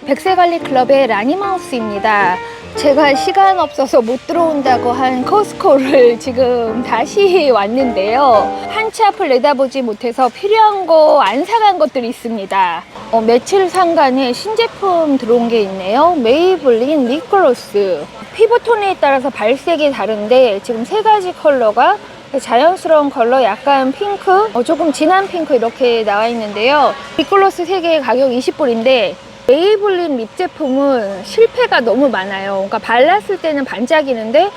백세관리클럽의 라니마우스입니다. 제가 시간 없어서 못 들어온다고 한 코스코를 지금 다시 왔는데요. 한치 앞을 내다보지 못해서 필요한 거 안 사간 것들이 있습니다. 며칠 상간에 신제품 들어온 게 있네요. 메이블린 립글로스. 피부톤에 따라서 발색이 다른데 지금 세 가지 컬러가 자연스러운 컬러, 약간 핑크, 조금 진한 핑크 이렇게 나와 있는데요. 립글로스 3개 가격 20불인데 메이블린 립 제품은 실패가 너무 많아요. 그러니까 발랐을 때는 반짝이는데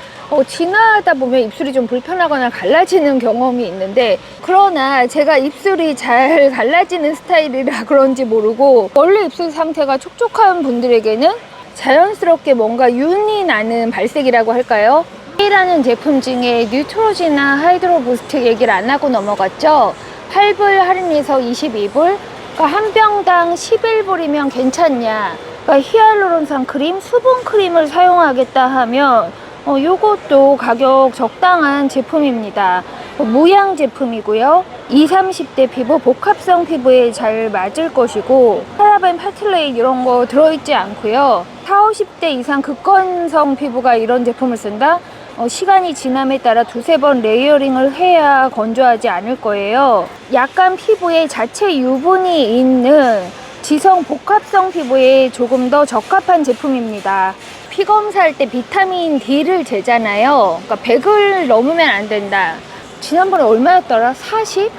지나다 보면 입술이 좀 불편하거나 갈라지는 경험이 있는데, 그러나 제가 입술이 잘 갈라지는 스타일이라 그런지 모르고 원래 입술 상태가 촉촉한 분들에게는 자연스럽게 뭔가 윤이 나는 발색이라고 할까요? A라는 제품 중에 뉴트로지나 하이드로 부스트 얘기를 안 하고 넘어갔죠. 8불 할인해서 22불. 그러니까 한 병당 11불이면 괜찮냐. 그러니까 히알루론산 크림, 수분 크림을 사용하겠다 하면 요것도 가격 적당한 제품입니다. 무향 제품이고요. 20, 30대 피부, 복합성 피부에 잘 맞을 것이고 파라벤, 파틸레이 이런 거 들어있지 않고요. 40, 50대 이상 극건성 피부가 이런 제품을 쓴다? 시간이 지남에 따라 두세 번 레이어링을 해야 건조하지 않을 거예요. 약간 피부에 자체 유분이 있는 지성 복합성 피부에 조금 더 적합한 제품입니다. 피 검사할 때 비타민 D를 재잖아요. 그러니까 100을 넘으면 안 된다. 지난번에 얼마였더라? 40?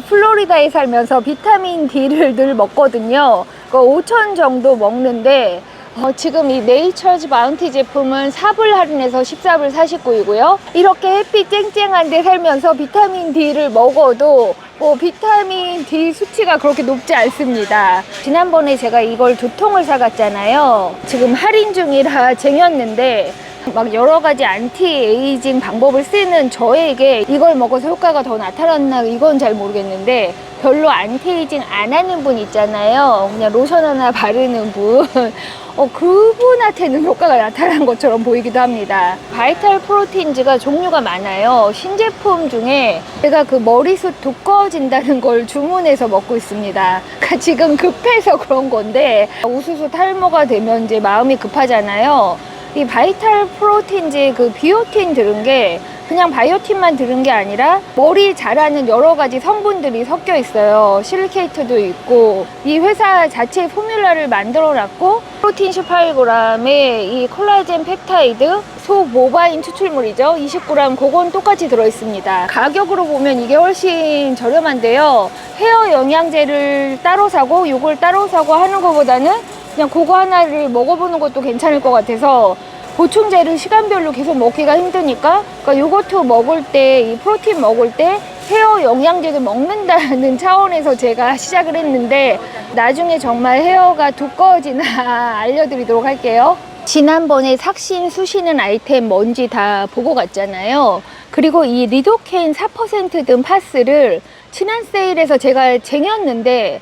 플로리다에 살면서 비타민 D를 늘 먹거든요. 5천 정도 먹는데 지금 이 네이처즈 바운티 제품은 4불 할인해서 14불 49이고요. 이렇게 햇빛 쨍쨍한 데 살면서 비타민 D를 먹어도 비타민 D 수치가 그렇게 높지 않습니다. 지난번에 제가 이걸 2통을 사갔잖아요. 지금 할인 중이라 쟁였는데 막 여러 가지 안티에이징 방법을 쓰는 저에게 이걸 먹어서 효과가 더 나타났나 이건 잘 모르겠는데, 별로 안티에이징 안 하는 분 있잖아요. 그냥 로션 하나 바르는 분. 그분한테는 효과가 나타난 것처럼 보이기도 합니다. 바이탈 프로틴즈가 종류가 많아요. 신제품 중에 제가 그 머리숱 두꺼워진다는 걸 주문해서 먹고 있습니다. 그러니까 지금 급해서 그런 건데, 우수수 탈모가 되면 이제 마음이 급하잖아요. 이 바이탈 프로틴즈 그 비오틴 들은 게 그냥 바이오틴만 들은 게 아니라 머리 자라는 여러 가지 성분들이 섞여 있어요. 실리케이트도 있고, 이 회사 자체 포뮬러를 만들어 놨고, 프로틴 18g에 이 콜라겐 펩타이드 소모바인 추출물이죠. 20g 그건 똑같이 들어있습니다. 가격으로 보면 이게 훨씬 저렴한데요. 헤어 영양제를 따로 사고 이걸 따로 사고 하는 것보다는 그냥 그거 하나를 먹어보는 것도 괜찮을 것 같아서, 보충제를 시간별로 계속 먹기가 힘드니까 그러니까 요거트 먹을 때, 이 프로틴 먹을 때 헤어 영양제도 먹는다는 차원에서 제가 시작을 했는데, 나중에 정말 헤어가 두꺼워지나 알려드리도록 할게요. 지난번에 삭신 수시는 아이템 뭔지 다 보고 갔잖아요. 그리고 이 리도케인 4% 든 파스를 지난 세일에서 제가 쟁였는데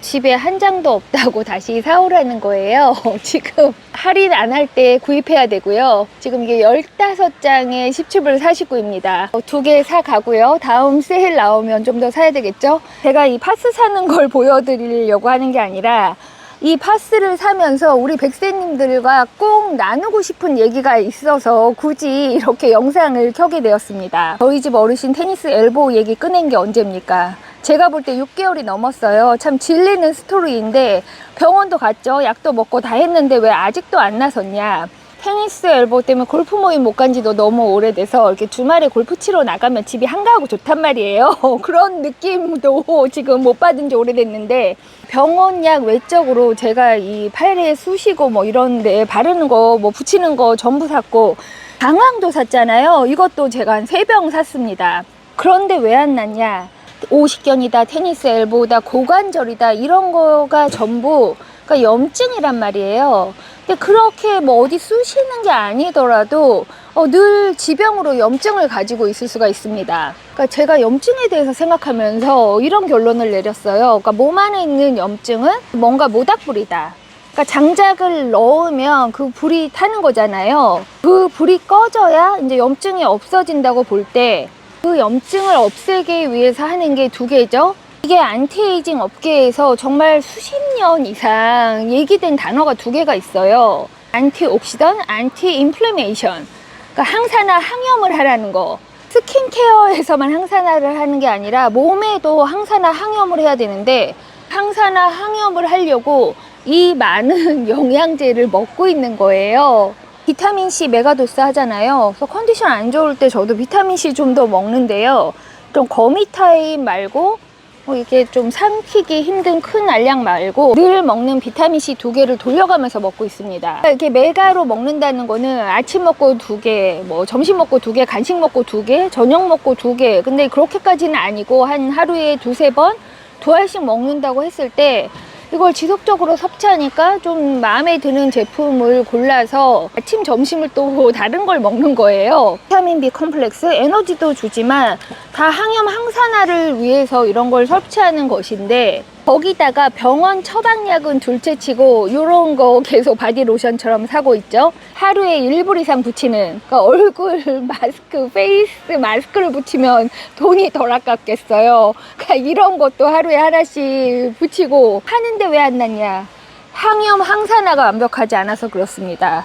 집에 한 장도 없다고 다시 사오라는 거예요. 지금 할인 안 할 때 구입해야 되고요. 지금 이게 15장에 17불 49입니다. 2개 사가고요. 다음 세일 나오면 좀 더 사야 되겠죠? 제가 이 파스 사는 걸 보여드리려고 하는 게 아니라, 이 파스를 사면서 우리 백세님들과 꼭 나누고 싶은 얘기가 있어서 굳이 이렇게 영상을 켜게 되었습니다. 저희 집 어르신 테니스 엘보 얘기 꺼낸 게 언제입니까? 제가 볼 때 6개월이 넘었어요. 참 질리는 스토리인데, 병원도 갔죠. 약도 먹고 다 했는데 왜 아직도 안 나섰냐. 테니스 엘보 때문에 골프 모임 못 간 지도 너무 오래돼서 이렇게 주말에 골프 치러 나가면 집이 한가하고 좋단 말이에요. 그런 느낌도 지금 못 받은 지 오래됐는데, 병원 약 외적으로 제가 이 팔에 쑤시고 뭐 이런데 바르는 거 뭐 붙이는 거 전부 샀고, 강황도 샀잖아요. 이것도 제가 한 3병 샀습니다. 그런데 왜 안 났냐. 오십견이다, 테니스 엘보다, 고관절이다, 이런 거가 전부 그러니까 염증이란 말이에요. 근데 그렇게 뭐 어디 쑤시는 게 아니더라도 늘 지병으로 염증을 가지고 있을 수가 있습니다. 그러니까 제가 염증에 대해서 생각하면서 이런 결론을 내렸어요. 그러니까 몸 안에 있는 염증은 뭔가 모닥불이다. 그러니까 장작을 넣으면 그 불이 타는 거잖아요. 그 불이 꺼져야 이제 염증이 없어진다고 볼 때, 그 염증을 없애기 위해서 하는 게 2개죠. 이게 안티에이징 업계에서 정말 수십 년 이상 얘기된 단어가 두 개가 있어요. 안티옥시던, 안티인플레메이션. 그러니까 항산화 항염을 하라는 거. 스킨케어에서만 항산화를 하는 게 아니라 몸에도 항산화 항염을 해야 되는데, 항산화 항염을 하려고 이 많은 영양제를 먹고 있는 거예요. 비타민C 메가도스 하잖아요. 그래서 컨디션 안 좋을 때 저도 비타민C 좀 더 먹는데요. 좀 거미 타입 말고 이게 좀 삼키기 힘든 큰 알약 말고 늘 먹는 비타민C 2개를 돌려가면서 먹고 있습니다. 이렇게 메가로 먹는다는 거는 아침 먹고 2개, 뭐 점심 먹고 2개, 간식 먹고 2개, 저녁 먹고 2개. 근데 그렇게까지는 아니고 한 하루에 2~3번 2알씩 먹는다고 했을 때 이걸 지속적으로 섭취하니까 좀 마음에 드는 제품을 골라서 아침, 점심을 또 다른 걸 먹는 거예요. 비타민 B 컴플렉스, 에너지도 주지만 다 항염, 항산화를 위해서 이런 걸 섭취하는 것인데, 거기다가 병원 처방약은 둘째치고 이런 거 계속 바디로션처럼 사고 있죠. 하루에 1불 이상 붙이는, 그러니까 얼굴 마스크, 페이스 마스크를 붙이면 돈이 덜 아깝겠어요. 그러니까 이런 것도 하루에 하나씩 붙이고 하는데 왜 안 낫냐? 항염, 항산화가 완벽하지 않아서 그렇습니다.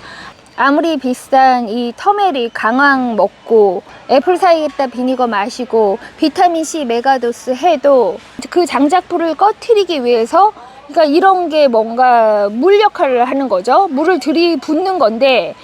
아무리 비싼 이 터메릭 강황 먹고 애플 사이다 비니거 마시고 비타민C 메가도스 해도 그 장작불을 꺼트리기 위해서, 그러니까 이런 게 뭔가 물 역할을 하는 거죠. 물을 들이붓는 건데,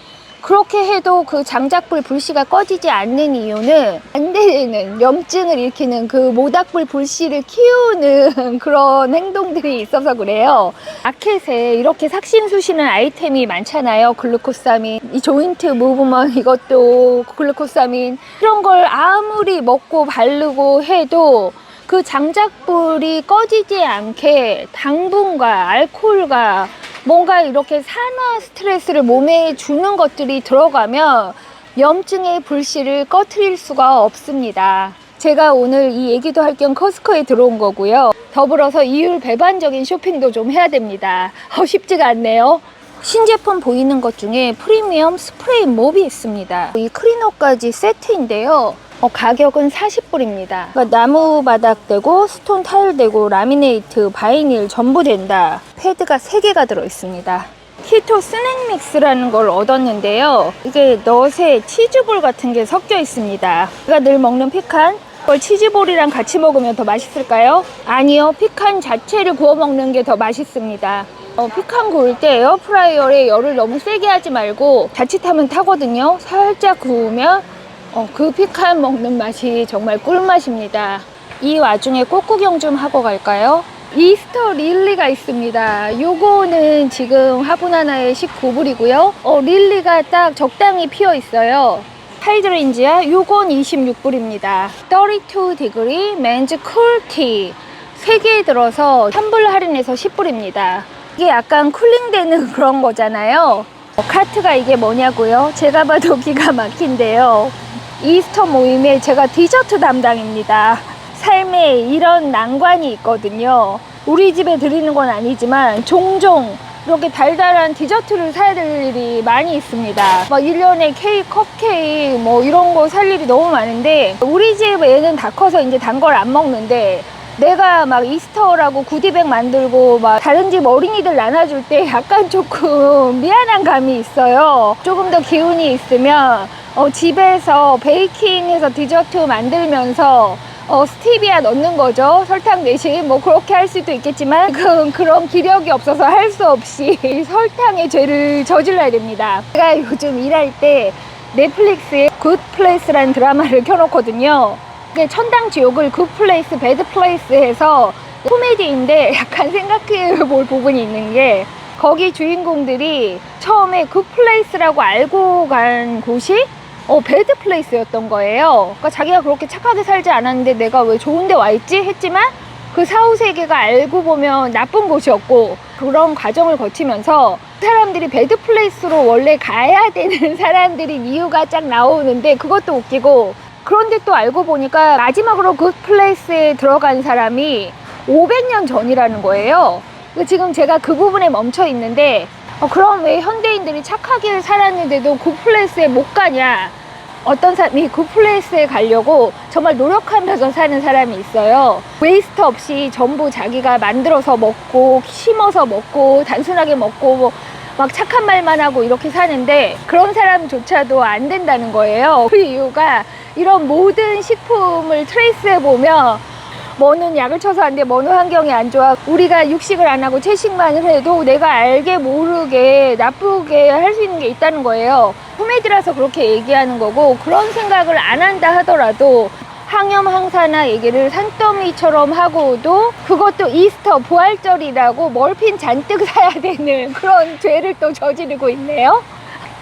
그렇게 해도 그 장작불 불씨가 꺼지지 않는 이유는 안 되는 염증을 일으키는 그 모닥불 불씨를 키우는 그런 행동들이 있어서 그래요. 마켓에 이렇게 삭신수시는 아이템이 많잖아요. 글루코사민, 이 조인트 무브먼트 이것도 글루코사민, 이런 걸 아무리 먹고 바르고 해도 그 장작불이 꺼지지 않게 당분과 알코올과 뭔가 이렇게 산화 스트레스를 몸에 주는 것들이 들어가면 염증의 불씨를 꺼트릴 수가 없습니다. 제가 오늘 이 얘기도 할 겸 커스코에 들어온 거고요. 더불어서 이율 배반적인 쇼핑도 좀 해야 됩니다. 쉽지가 않네요. 신제품 보이는 것 중에 프리미엄 스프레이 몹이 있습니다. 이 클리너까지 세트인데요. 가격은 40불입니다. 그러니까 나무 바닥 되고 스톤 타일 되고 라미네이트, 바이닐 전부 된다. 패드가 3개가 들어있습니다. 키토 스낵 믹스라는 걸 얻었는데요. 이게 넛에 치즈볼 같은 게 섞여 있습니다. 제가 늘 먹는 피칸, 그걸 치즈볼이랑 같이 먹으면 더 맛있을까요? 아니요, 피칸 자체를 구워 먹는 게 더 맛있습니다. 피칸 구울 때 에어프라이어에 열을 너무 세게 하지 말고 자칫하면 타거든요. 살짝 구우면 그 피칸 먹는 맛이 정말 꿀맛입니다. 이 와중에 꽃구경 좀 하고 갈까요? 이스터 릴리가 있습니다. 요거는 지금 화분 하나에 19불이고요. 릴리가 딱 적당히 피어 있어요. 하이드렌지아 요건 26불입니다. 32디그리 맨즈 쿨티 3개 들어서 3불 할인해서 10불입니다. 이게 약간 쿨링되는 그런 거잖아요. 카트가 이게 뭐냐고요? 제가 봐도 기가 막힌데요. 이스터 모임에 제가 디저트 담당입니다. 삶에 이런 난관이 있거든요. 우리 집에 드리는 건 아니지만 종종 이렇게 달달한 디저트를 사야 될 일이 많이 있습니다. 막 1년에 케이크, 컵케이크 뭐 이런 거 살 일이 너무 많은데, 우리 집 애는 다 커서 이제 단 걸 안 먹는데, 내가 막 이스터라고 구디백 만들고 막 다른 집 어린이들 나눠줄 때 약간 조금 미안한 감이 있어요. 조금 더 기운이 있으면 집에서 베이킹해서 디저트 만들면서 스티비아 넣는 거죠. 설탕 대신 뭐 그렇게 할 수도 있겠지만 그런 기력이 없어서 할 수 없이 설탕의 죄를 저질러야 됩니다. 제가 요즘 일할 때 넷플릭스에 굿플레이스라는 드라마를 켜놓거든요. 천당 지옥을 굿플레이스, 배드플레이스 해서 코미디인데 약간 생각해 볼 부분이 있는 게, 거기 주인공들이 처음에 굿플레이스라고 알고 간 곳이 배드플레이스였던 거예요. 그러니까 자기가 그렇게 착하게 살지 않았는데 내가 왜 좋은 데 와 있지? 했지만 그 사후세계가 알고 보면 나쁜 곳이었고, 그런 과정을 거치면서 사람들이 배드플레이스로 원래 가야 되는 사람들인 이유가 쫙 나오는데, 그것도 웃기고, 그런데 또 알고 보니까 마지막으로 굿플레이스에 들어간 사람이 500년 전이라는 거예요. 지금 제가 그 부분에 멈춰 있는데, 그럼 왜 현대인들이 착하게 살았는데도 굿플레이스에 못 가냐? 어떤 사람이 그 플레이스에 가려고 정말 노력하면서 사는 사람이 있어요. 웨이스트 없이 전부 자기가 만들어서 먹고 심어서 먹고 단순하게 먹고 막 착한 말만 하고 이렇게 사는데 그런 사람조차도 안 된다는 거예요. 그 이유가 이런 모든 식품을 트레이스해 보면 뭐는 약을 쳐서 안 돼, 뭐는 환경이 안 좋아, 우리가 육식을 안 하고 채식만 해도 내가 알게 모르게 나쁘게 할 수 있는 게 있다는 거예요. 코미디라서 그렇게 얘기하는 거고, 그런 생각을 안 한다 하더라도 항염 항산화 얘기를 산더미처럼 하고도 그것도 이스터 부활절이라고 머핀 잔뜩 사야 되는 그런 죄를 또 저지르고 있네요.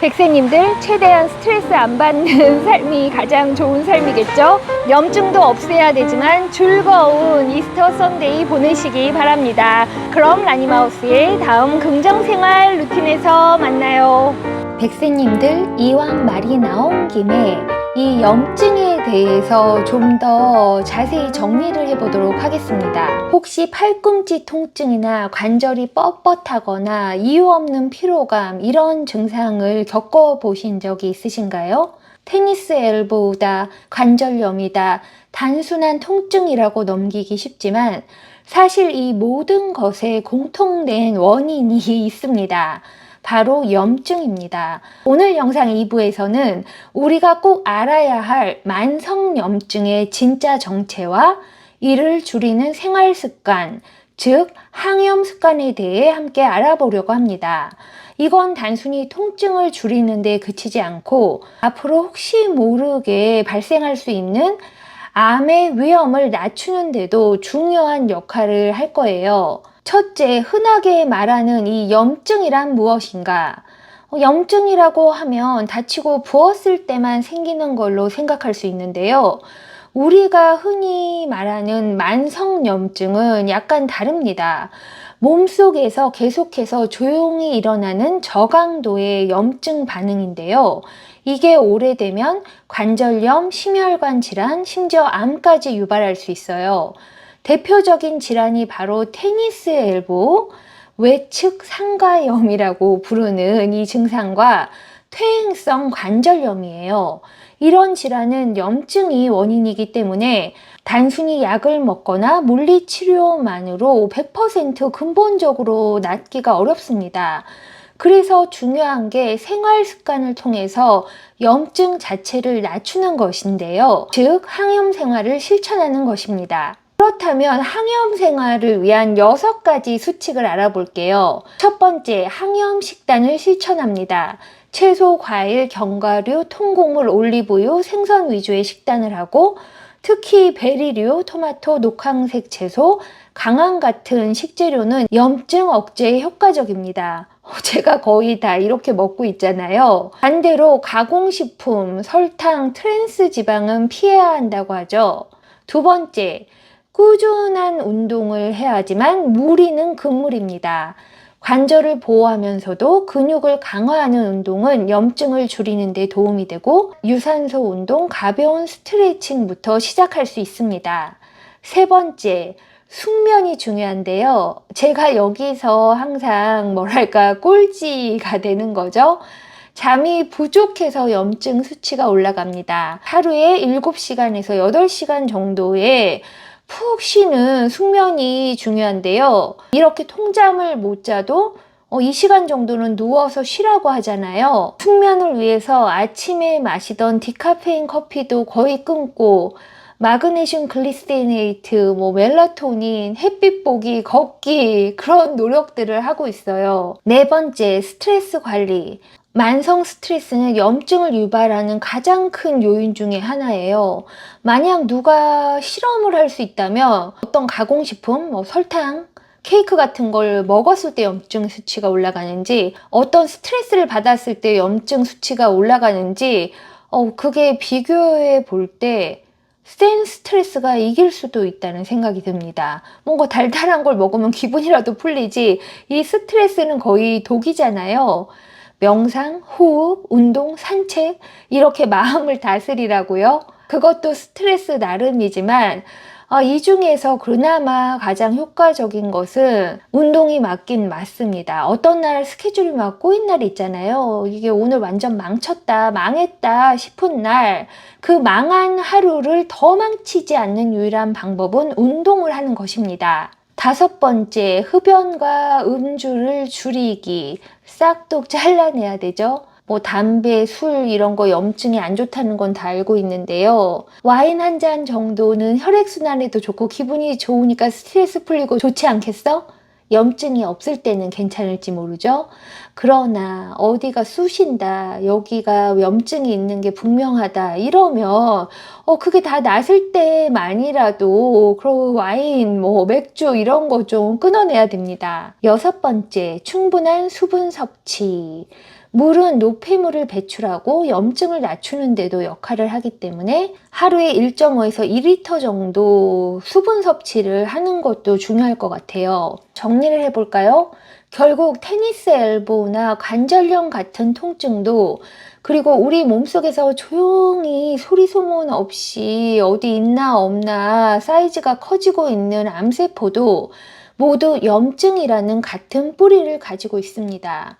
백세님들 최대한 스트레스 안 받는 삶이 가장 좋은 삶이겠죠. 염증도 없애야 되지만 즐거운 이스터 선데이 보내시기 바랍니다. 그럼 라니마우스의 다음 긍정생활 루틴에서 만나요. 백세님들, 이왕 말이 나온 김에 이 염증에 대해서 좀 더 자세히 정리를 해보도록 하겠습니다. 혹시 팔꿈치 통증이나 관절이 뻣뻣하거나 이유 없는 피로감, 이런 증상을 겪어보신 적이 있으신가요? 테니스 엘보우다, 관절염이다, 단순한 통증이라고 넘기기 쉽지만 사실 이 모든 것에 공통된 원인이 있습니다. 바로 염증입니다. 오늘 영상 2부에서는 우리가 꼭 알아야 할 만성염증의 진짜 정체와 이를 줄이는 생활습관, 즉 항염 습관에 대해 함께 알아보려고 합니다. 이건 단순히 통증을 줄이는 데 그치지 않고 앞으로 혹시 모르게 발생할 수 있는 암의 위험을 낮추는 데도 중요한 역할을 할 거예요. 첫째, 흔하게 말하는 이 염증이란 무엇인가? 염증이라고 하면 다치고 부었을 때만 생기는 걸로 생각할 수 있는데요. 우리가 흔히 말하는 만성염증은 약간 다릅니다. 몸속에서 계속해서 조용히 일어나는 저강도의 염증 반응인데요. 이게 오래되면 관절염, 심혈관 질환, 심지어 암까지 유발할 수 있어요. 대표적인 질환이 바로 테니스 엘보, 외측 상가염이라고 부르는 이 증상과 퇴행성 관절염이에요. 이런 질환은 염증이 원인이기 때문에 단순히 약을 먹거나 물리치료만으로 100% 근본적으로 낫기가 어렵습니다. 그래서 중요한 게 생활 습관을 통해서 염증 자체를 낮추는 것인데요. 즉, 항염 생활을 실천하는 것입니다. 그렇다면 항염 생활을 위한 6가지 수칙을 알아볼게요. 첫 번째, 항염 식단을 실천합니다. 채소, 과일, 견과류, 통곡물, 올리브유, 생선 위주의 식단을 하고 특히 베리류, 토마토, 녹황색 채소, 강황 같은 식재료는 염증 억제에 효과적입니다. 제가 거의 다 이렇게 먹고 있잖아요. 반대로 가공식품, 설탕, 트랜스 지방은 피해야 한다고 하죠. 두 번째, 꾸준한 운동을 해야 하지만 무리는 금물입니다. 관절을 보호하면서도 근육을 강화하는 운동은 염증을 줄이는 데 도움이 되고 유산소 운동, 가벼운 스트레칭부터 시작할 수 있습니다. 세 번째, 숙면이 중요한데요. 제가 여기서 항상 뭐랄까 꼴찌가 되는 거죠. 잠이 부족해서 염증 수치가 올라갑니다. 하루에 7시간에서 8시간 정도의 푹 쉬는 숙면이 중요한데요. 이렇게 통잠을 못 자도 이 시간 정도는 누워서 쉬라고 하잖아요. 숙면을 위해서 아침에 마시던 디카페인 커피도 거의 끊고 마그네슘 글리세네이트, 멜라토닌, 햇빛 보기, 걷기 그런 노력들을 하고 있어요. 네 번째, 스트레스 관리. 만성 스트레스는 염증을 유발하는 가장 큰 요인 중에 하나예요. 만약 누가 실험을 할 수 있다면 어떤 가공식품, 설탕, 케이크 같은 걸 먹었을 때 염증 수치가 올라가는지, 어떤 스트레스를 받았을 때 염증 수치가 올라가는지, 그게 비교해 볼 때 센 스트레스가 이길 수도 있다는 생각이 듭니다. 뭔가 달달한 걸 먹으면 기분이라도 풀리지, 이 스트레스는 거의 독이잖아요. 명상, 호흡, 운동, 산책, 이렇게 마음을 다스리라고요. 그것도 스트레스 나름이지만 이 중에서 그나마 가장 효과적인 것은 운동이 맞긴 맞습니다. 어떤 날 스케줄이 막 꼬인 날이 있잖아요. 이게 오늘 완전 망쳤다, 망했다 싶은 날, 그 망한 하루를 더 망치지 않는 유일한 방법은 운동을 하는 것입니다. 다섯 번째, 흡연과 음주를 줄이기. 싹둑 잘라내야 되죠. 뭐 담배, 술 이런 거 염증이 안 좋다는 건 다 알고 있는데요. 와인 한 잔 정도는 혈액순환에도 좋고 기분이 좋으니까 스트레스 풀리고 좋지 않겠어? 염증이 없을 때는 괜찮을지 모르죠. 그러나 어디가 쑤신다, 여기가 염증이 있는 게 분명하다 이러면 그게 다 났을 때만이라도 그리고 와인, 뭐 맥주 이런 거 좀 끊어내야 됩니다. 여섯 번째, 충분한 수분 섭취. 물은 노폐물을 배출하고 염증을 낮추는 데도 역할을 하기 때문에 하루에 1.5에서 2리터 정도 수분 섭취를 하는 것도 중요할 것 같아요. 정리를 해볼까요? 결국 테니스 엘보나 관절염 같은 통증도, 그리고 우리 몸속에서 조용히 소리 소문 없이 어디 있나 없나 사이즈가 커지고 있는 암세포도 모두 염증이라는 같은 뿌리를 가지고 있습니다.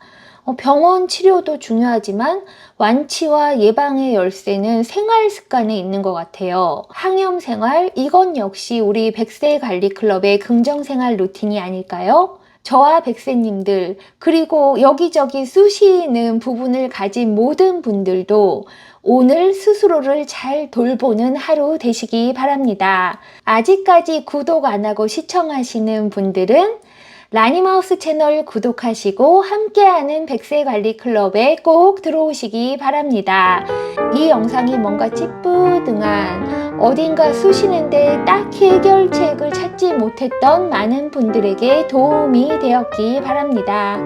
병원 치료도 중요하지만 완치와 예방의 열쇠는 생활 습관에 있는 것 같아요. 항염 생활, 이건 역시 우리 100세 관리 클럽의 긍정 생활 루틴이 아닐까요? 저와 백세님들, 그리고 여기저기 쑤시는 부분을 가진 모든 분들도 오늘 스스로를 잘 돌보는 하루 되시기 바랍니다. 아직까지 구독 안 하고 시청하시는 분들은 라니마우스 채널 구독하시고 함께하는 100세 관리 클럽에 꼭 들어오시기 바랍니다. 이 영상이 뭔가 찌뿌둥한, 어딘가 쑤시는데 딱히 해결책을 찾지 못했던 많은 분들에게 도움이 되었기 바랍니다.